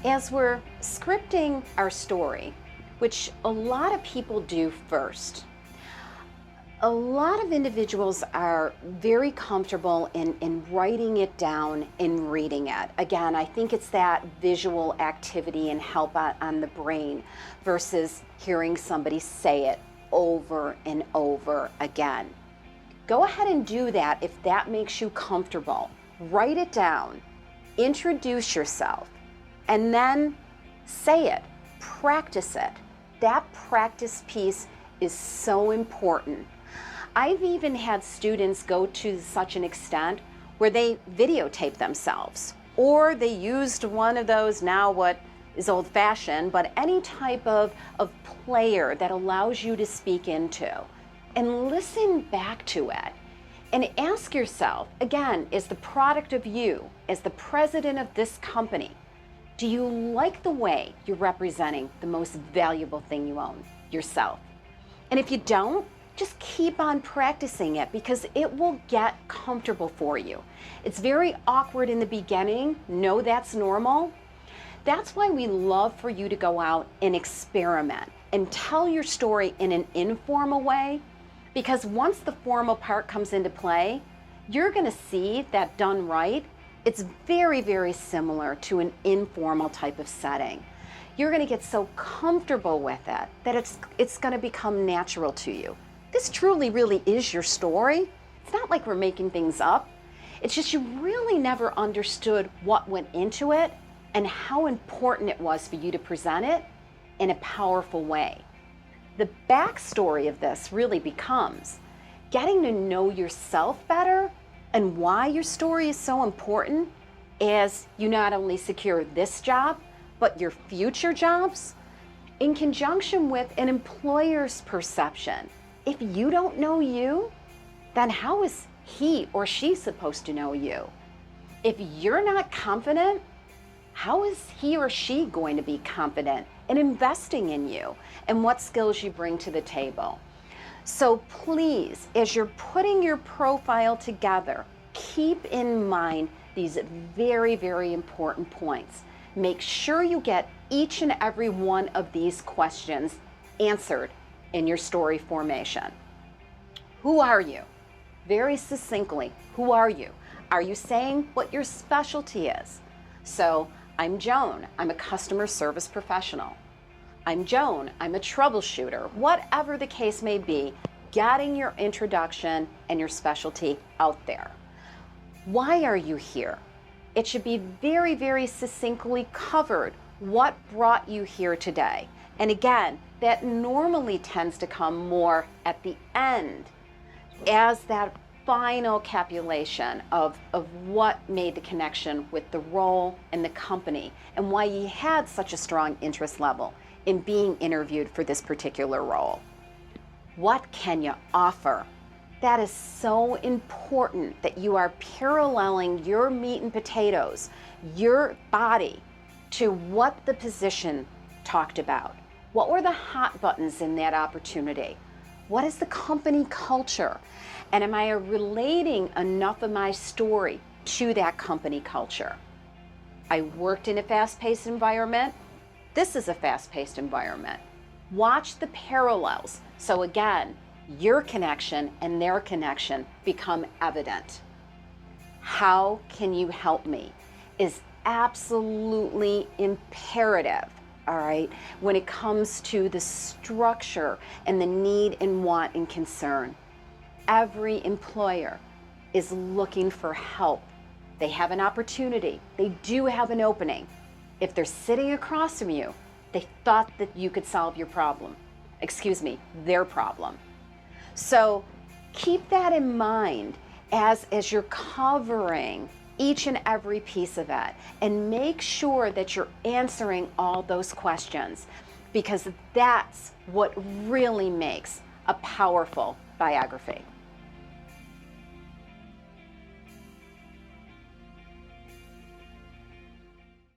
As we're scripting our story, which a lot of people do first, a lot of individuals are very comfortable in writing it down and reading it. Again, I think it's that visual activity and help on the brain versus hearing somebody say it over and over again. Go ahead and do that if that makes you comfortable. Write it down, introduce yourself, and then say it, practice it. That practice piece is so important. I've even had students go to such an extent where they videotape themselves, or they used one of those, now what is old-fashioned, but any type of player that allows you to speak into, and listen back to it. And ask yourself, again, as the product of you, as the president of this company, do you like the way you're representing the most valuable thing you own, yourself? And if you don't, just keep on practicing it because it will get comfortable for you. It's very awkward in the beginning. No, that's normal. That's why we love for you to go out and experiment and tell your story in an informal way, because once the formal part comes into play, you're going to see that done right, it's very, very similar to an informal type of setting. You're going to get so comfortable with it that it's going to become natural to you. This truly, really is your story. It's not like we're making things up. It's just you really never understood what went into it and how important it was for you to present it in a powerful way. The backstory of this really becomes getting to know yourself better and why your story is so important as you not only secure this job, but your future jobs in conjunction with an employer's perception. If you don't know you, then how is he or she supposed to know you? If you're not confident, how is he or she going to be confident in investing in you and what skills you bring to the table? So please, as you're putting your profile together, keep in mind these very, very important points. Make sure you get each and every one of these questions answered in your story formation. Who are you? Very succinctly, who are you? Are you saying what your specialty is? So, I'm Joan, I'm a customer service professional. I'm Joan, I'm a troubleshooter. Whatever the case may be, getting your introduction and your specialty out there. Why are you here? It should be very, very succinctly covered what brought you here today. And again, that normally tends to come more at the end as that final capulation of what made the connection with the role and the company and why you had such a strong interest level in being interviewed for this particular role. What can you offer? That is so important that you are paralleling your meat and potatoes, your body, to what the position talked about. What were the hot buttons in that opportunity? What is the company culture? And am I relating enough of my story to that company culture? I worked in a fast-paced environment. This is a fast-paced environment. Watch the parallels. So again, your connection and their connection become evident. How can you help me is absolutely imperative, all right, when it comes to the structure and the need and want and concern. Every employer is looking for help. They have an opportunity. They do have an opening. If they're sitting across from you, they thought that you could solve your problem. Excuse me, their problem. So keep that in mind as you're covering each and every piece of it, and make sure that you're answering all those questions, because that's what really makes a powerful biography.